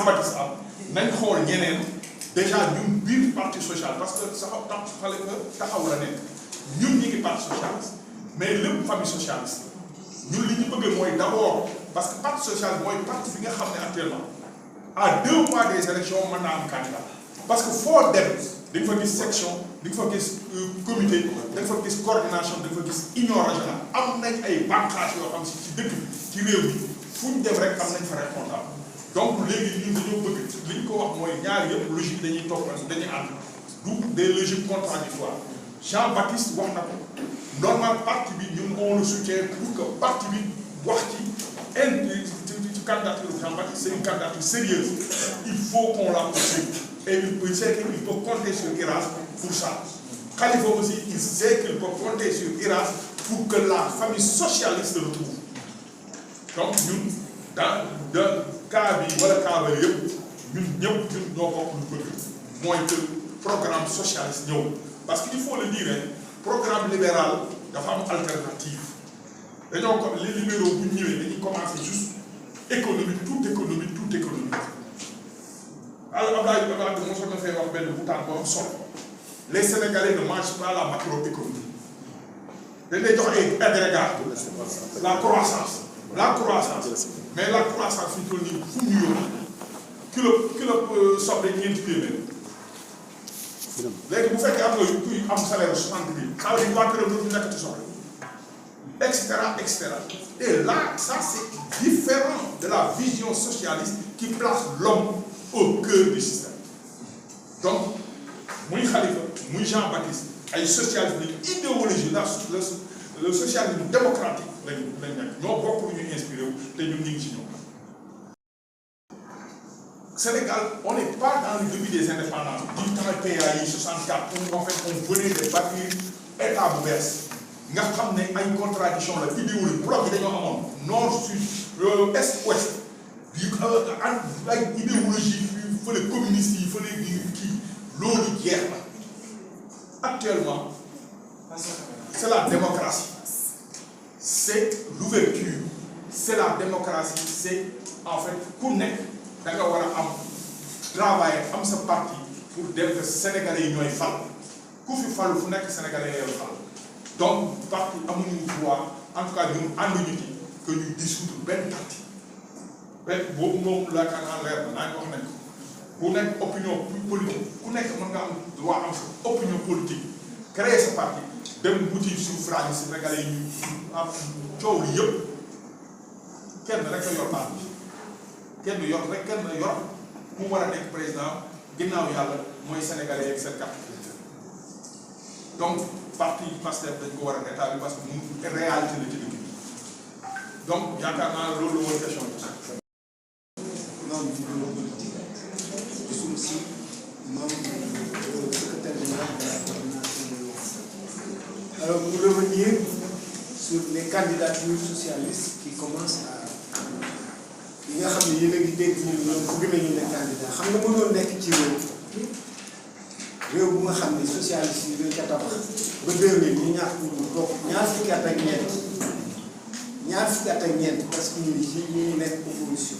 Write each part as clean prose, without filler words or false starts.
Jean-Baptiste am nañ xool ñeneen déjà ñun biir parti social parce que taxaw la nekk ñun ñi ngi parti socialiste mais lépp famille socialiste ñun li ñu bëgg mooy d'abord parce que parti social mooy parti bi nga xam ne actuellement à 2 mois des élections mën naa am candidat parce que foo dem di nga fa gis section di nga fa gis comité da nga fa gis coordination da nga fa gis union régionale am nañ ay bànqaas yoo xam si ci dëkk bi ci réew mi fu ñu dem rek am nañ fa responsable donc léegi ñun dañoo bëgg li ñu ko wax mooy ñaar yëpp logique dañuy topp dañuy ànd du des logiques contradictoires Jean-Baptiste wax na ko normal parti bi ñun on le soutient pour que parti bi wax ci candidature Jean-Baptiste c'est une candidature sérieuse il faut qu'on la poursuive et il sait qu'il peut compter sur IRAS pour ça Khalifa aussi il sait qu'il peut compter sur IRAS pour que la famille socialiste le retrouve donc ñun dans cas bi wala cas ba yëpp ñun ñëpp ñun ñoo bokk lu bëgg mooy que programme socialiste ñëw parce que il faut le dire programme libéral dafa am alternative dañoo ko les libéraux bu ñëwee dañuy commencer juste économie toute économie alors Abdoulaye Wade mosoon na fay wax benn butaan bu am solo les Sénégalais ne mangent pas la macroéconomie dañ lay jox ay agrégat la croissance mais la croissance fi ñu toll nii fu ñu yóbbu kilo soble ñeenti téeméer léegi bu fekkee am nga kuy am salaire 60 000 ça veut dire waa këram dootu nekk ci soxla et cetera et là ça c'est différent de la vision socialiste qui place l'homme au cœur du système donc muy Khalifa muy Jean-Baptiste ay socialisme lañu idéologie le socialisme démocratique lañ nekk ñoo bokk lu ñuy inspiré wu te ñun ñu ngi ci ñoom. Sénégal on n'est pas dans le début des indépendances du temps PAI 64 où en fait on venait de bâtir état bu bees nga xam ne ay contradiction la idéologie bloc yi dañoo amoon nord sud est ouest yu ay idéologie yu fële communiste yi fële kii loolu jeex na actuellement c'est la démocratie c'est l'ouverture c'est la démocratie c'est en fait ku nekk da nga war a am travail am sa parti pour dem que sénégalais yi ñooy fal ku fi falu fu nekk sénégalais yi fal donc parti amuñu droit en tout cas ñun ànduñu ci que ñu dissoudre benn parti rek boobu moom laakaar naa leer na naa ngi wax nañ ko ku nekk opinion politique ku nekk mën nga am droit am sa opinion politique créer sa parti dem wuti suffrage sénégalais yi ñu am coow li yëpp kenn rek a yor parti kenn yor rek kenn yor mu war a nekk président ginnaaw yàlla mooy sénégalais yeeg seen carte donc parti Pastef dañ ko war a rétablir parce que mu réalité la ci dëkk bi donc yaakaar naa loolu la woon question bi. non politique je suis aussi membre du secrétaire général de la coordination de l'OFS. Alors pour revenir sur les candidatures socialistes qui commencent à yi nga xam ne yéen a ngi dégg ñun ñoom bëgg nañu ne candidat xam nga mënoon nekk ci réew bu nga xam ne socialiste yi dañ ca tabax ba 2000 ñu ñaar fukki at ak ñeent parce que ñu ngi nekk opposition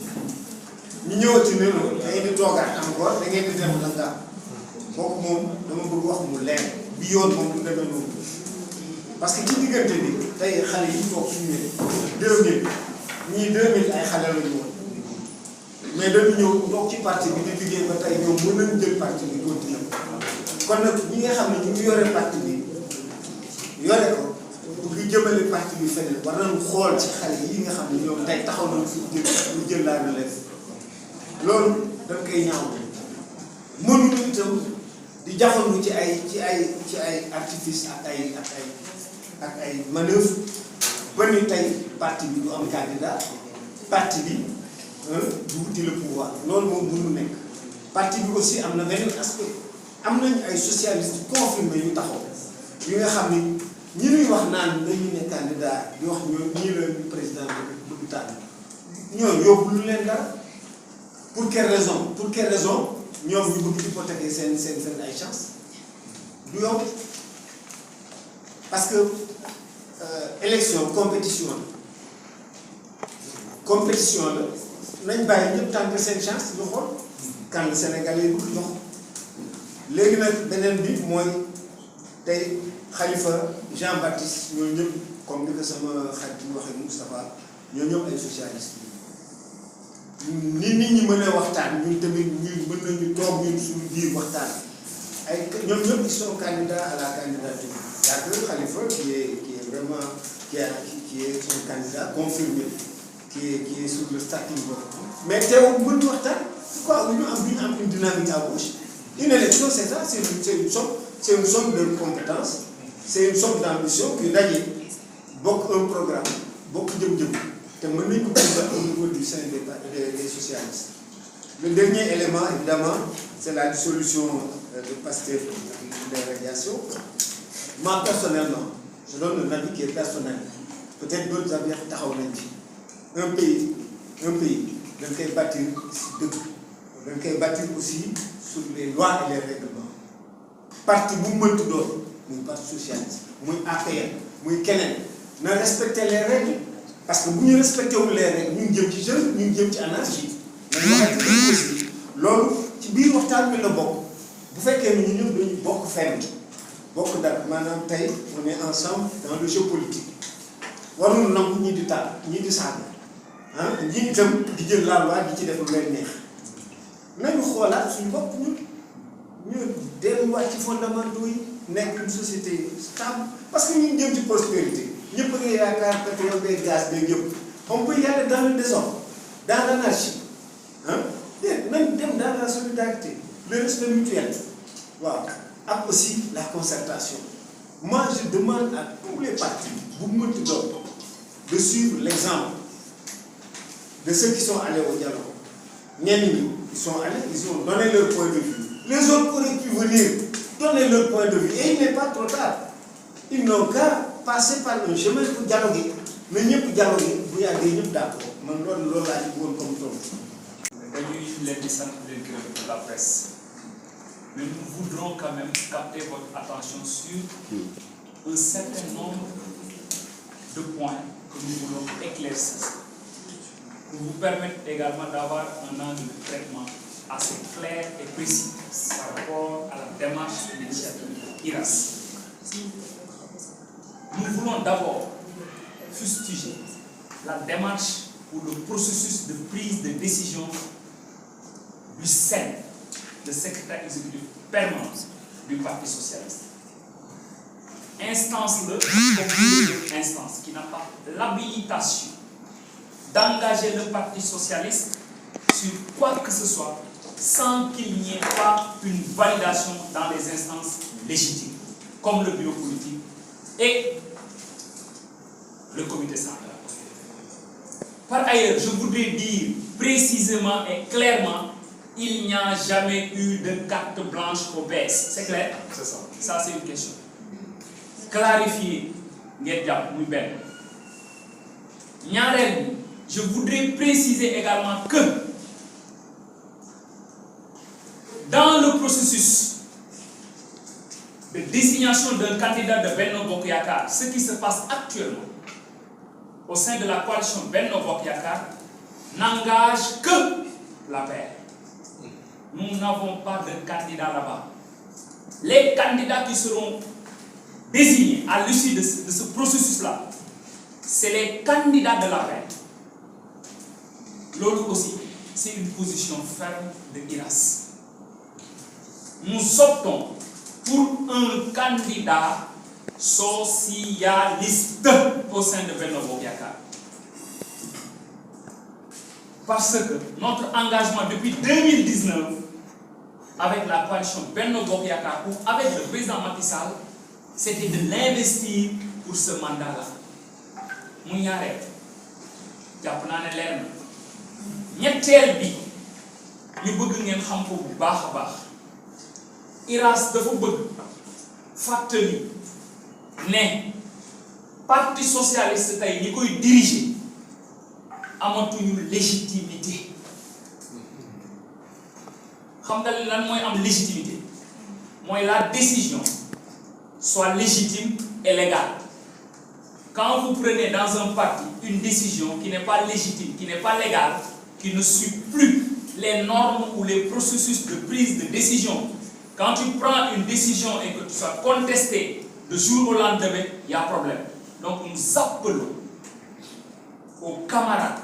ñu ñëwati ne da ngeen di toogaat encore da ngeen di dem Dakar kooku moom dama bëgg wax mu leer bi yoon moom du demee noonu parce que ci diggante bi tey xale yi toog suñu ne 2000 ñii 2000 ay xale la ñu woon mais dañu ñëw toog ci parti bi di liggéey ba tey ñoom mën nañu jël parti bi continuer kon nag ñi nga xam ne ñu ngi yore parti bi yore ko bëgg jëmale parti bi feneen war nañu xool ci xale yi nga xam ne ñoom tey taxaw nañu fi jël la relève loolu dañ koy ñaaw mënuñu itam di jafandu ci ay artifice ak ay manœuvre ba ni tey parti bi du am candidat parti bi du wuti le pouvoir loolu moom mënu nekk parti bi aussi am na beneen aspect am nañu ay socialistes confirmés yu taxaw yi nga xam ni ñi ñuy wax naan dañuy ne candidat di wax ñoo ñii la président bi bëgg tànn ñoo yóbbu lu leen dara pour quelle raison ñoom ñu bëgg hypothéquer seen ay chance du yomb parce que élection compétition la nañ bàyyi ñëpp tenter seen chance ñu xool kan la Sénégalais yi bëgg jox léegi nag beneen bi mooy tey Khalifa Jean-Baptiste ñoo ñëpp comme ni ko sama xarit bi waxee Moustapha ñoo ñëpp ay socialiste ni nit ñi mën a waxtaan ñun tamit ñu mën nañu toog ñun suñu biir waxtaan ay ñoom ñëpp ils sont candidats à la candidature. Il y a que Khalifa qui est vraiment qui est son candidat confirmé qui est sur le starting block. Mais teewul mën ñu waxtaan pourquoi ñu am une dynamique à gauche. Une élection c'est ça, c'est une somme de compétences, c'est une somme d'ambition que daje bokk un programme bokk jëm-jëm te mën nañu ko au niveau du sein des socialistes. Le dernier élément évidemment c'est la dissolution de Pastef des radiations. Moi personnellement je donne un avis qui est personnel peut-être d'autres avis taxaw nañ ci un pays dañ koy bâtir si dëgg dañ koy bâtir aussi sur les lois et les règlements. Parti bu mu mënti doon muy parti socialiste muy APR muy keneen na respecter les règles parce que bu ñu respecté wul les règles ñu ngi jëm ci jeune ñu ngi jëm ci anarchie nañu waxante aussi loolu ci biir waxtaan bi la bokk bu fekkee ni ñu ñëw dañu bokk fenn bokk dara maanaam tey on est ensemble dans le jeu politique warul nangu ñi di taal ñi di saaga ñi itam di jël la loi di ci def lu leen neex nañu xoolaat suñu bopp ñu delluwaat ci fondamentaux yi nekk une société stable parce que ñu jëm ci prospérité ñëpp a ngi yaakaar pétrole beeg gaz beeg yëpp on peut y aller dans le désordre dans l'anarchie nañ dem dans la solidarité le respect mutuel waaw ak aussi la concertation. Moi je demande à tous les partis bu mu mënti doon de suivre l'exemple de ceux qui sont allés au dialogue. Ñenn ñi ils sont allés, ils ont donné leur point de vue. Les autres auraient pu venir donner leur point de vue et il n'est pas trop tard. Ils n'ont qu'à passer par un chemin pour dialoguer mais ñëpp dialoguer bu yàggee ñëpp d'accord man loolu laa ci bëggoon comme tontu. dañuy leen di sant leen gërëm de la presse mais nous voudrons quand même capter votre attention sur un certain nombre de points que nous voulons éclaircir pour vous permettre également d'avoir un angle de traitement assez clair et précis par rapport à la démarche de l'initiative IRAS. Nous voulons d'abord fustiger la démarche ou le processus de prise de décision du SEN, le secrétaire exécutif permanent du Parti socialiste. Instance qui n'a pas l'habilitation d'engager le Parti socialiste sur quoi que ce soit sans qu'il n'y ait pas une validation dans les instances légitimes, comme le bureau politique et le comité central. Par ailleurs, je voudrais dire précisément et clairement, il n'y a jamais eu de carte blanche au PS. C'est clair? C'est ça. Ça, c'est une question. Clarifier, je voudrais préciser également que dans le processus de désignation d'un candidat de Benno Bokk Yakaar, ce qui se passe actuellement au sein de la coalition Benno Bokk Yakaar n'engage que la paix. Nous n'avons pas de candidat là-bas. Les candidats qui seront désignés à l'issue de ce processus-là, c'est les candidats de la paix. L'autre aussi, c'est une position ferme de IRAS. Nous optons pour un candidat socialiste au sein de Benno Bokk Yakaar. Parce que notre engagement depuis 2019 avec la coalition Benno Bokk Yakaar ou avec le président Macky Sall, c'était de l'investir pour ce mandat-là. mu ñaareel jàpp naa ne leer na ñetteel bi ñu bëgg ngeen xam ko bu baax a baax IRAS dafa bëgg fàttali ne parti socialiste tey ñi koy diriger amatuñu légitimité. xam nga lan mooy am légitimité mooy la décision soit légitime et légale. Quand vous prenez dans un parti une décision qui n'est pas légitime, qui n'est pas légale, qui ne suit plus les normes ou les processus de prise de décision. Quand tu prends une décision et que tu sois contesté de jour au lendemain, il y a problème. Donc nous appelons aux camarades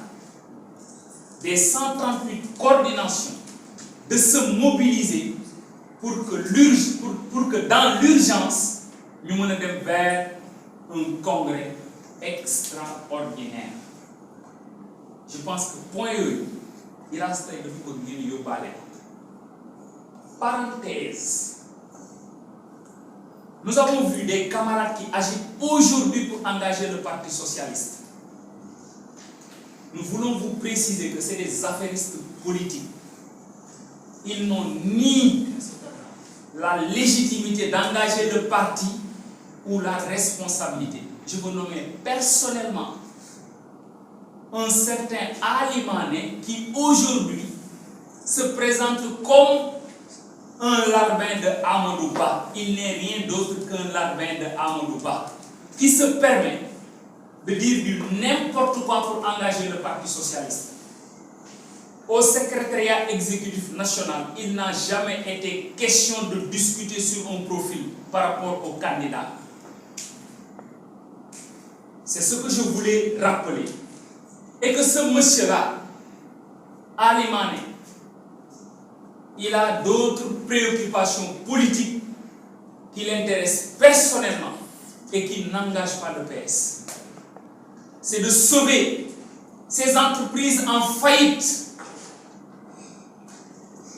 des 138 coordinations de se mobiliser pour que dans l'urgence, nous menons vers un congrès extraordinaire. Je pense que point E, il reste de vous parenthèse. Nous avons vu des camarades qui agissent aujourd'hui pour engager le Parti socialiste. Nous voulons vous préciser que c'est des affairistes politiques. Ils n'ont ni la légitimité d'engager le parti ou la responsabilité. Je veux nommer personnellement un certain Ali Mané qui aujourd'hui se présente comme un larbin de Amadou Ba. Il n'est rien d'autre qu'un larbin de Amadou Ba qui se permet de dire du n'importe quoi pour engager le Parti socialiste. Au secrétariat exécutif national, il n'a jamais été question de discuter sur un profil par rapport au candidat. C'est ce que je voulais rappeler. Et que ce monsieur-là, Ali Mané, il a d'autres préoccupations politiques qui l'intéressent personnellement et qui n'engagent pas le PS. C'est de sauver ces entreprises en faillite,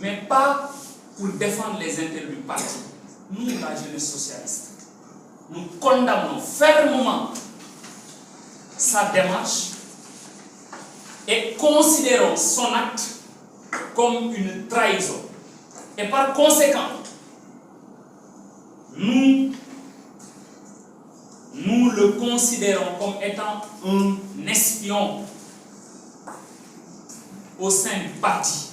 mais pas pour défendre les intérêts du parti. Nous, la jeunesse socialiste, nous condamnons fermement sa démarche et considérons son acte comme une trahison. Et par conséquent, nous le considérons comme étant un espion au sein du parti.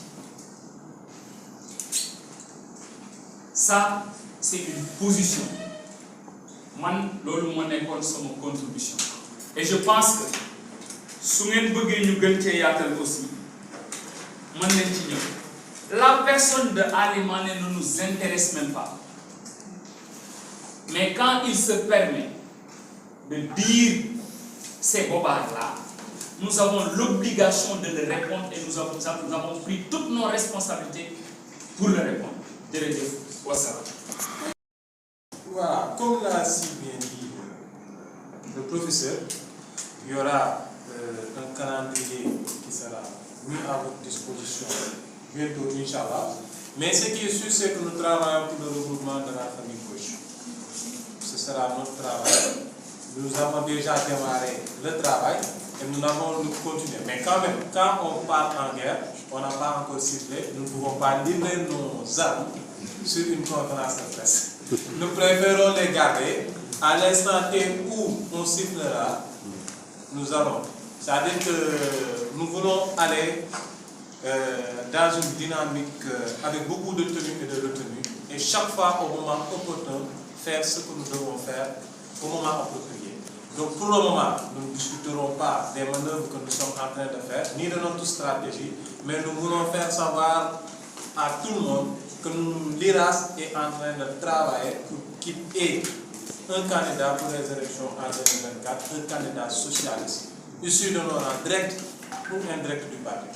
Ça, c'est une position. Moi, c'est mon contribution. Et je pense que si vous voulez aussi, la personne de Ali Mané ne nous intéresse même pas. Mais quand il se permet de dire ces bobards-là, nous avons l'obligation de le répondre et nous avons pris toutes nos responsabilités pour le répondre. Voilà, comme l'a si bien dit le professeur, il y aura un calendrier qui sera mis à votre disposition bientôt, Inch'Allah. Mais ce qui est sûr, c'est que nous travaillons pour le regroupement de la famille gauche. Ce sera notre travail. Nous avons déjà démarré le travail et nous allons continuer. Mais quand même, quand on part en guerre, on n'a pas encore ciblé, nous ne pouvons pas livrer nos armes sur une conférence de presse. Nous préférons les garder à l'instant où on sifflera, nous allons. C'est-à-dire que nous voulons aller dans une dynamique avec beaucoup de tenue et de retenue, et chaque fois au moment opportun, faire ce que nous devons faire au moment approprié. Donc pour le moment, nous ne discuterons pas des manœuvres que nous sommes en train de faire, ni de notre stratégie, mais nous voulons faire savoir à tout le monde que l'IRAS est en train de travailler pour qu'il ait un candidat pour les élections en 2024, un candidat socialiste, issu de nos rangs directs ou indirects du parti.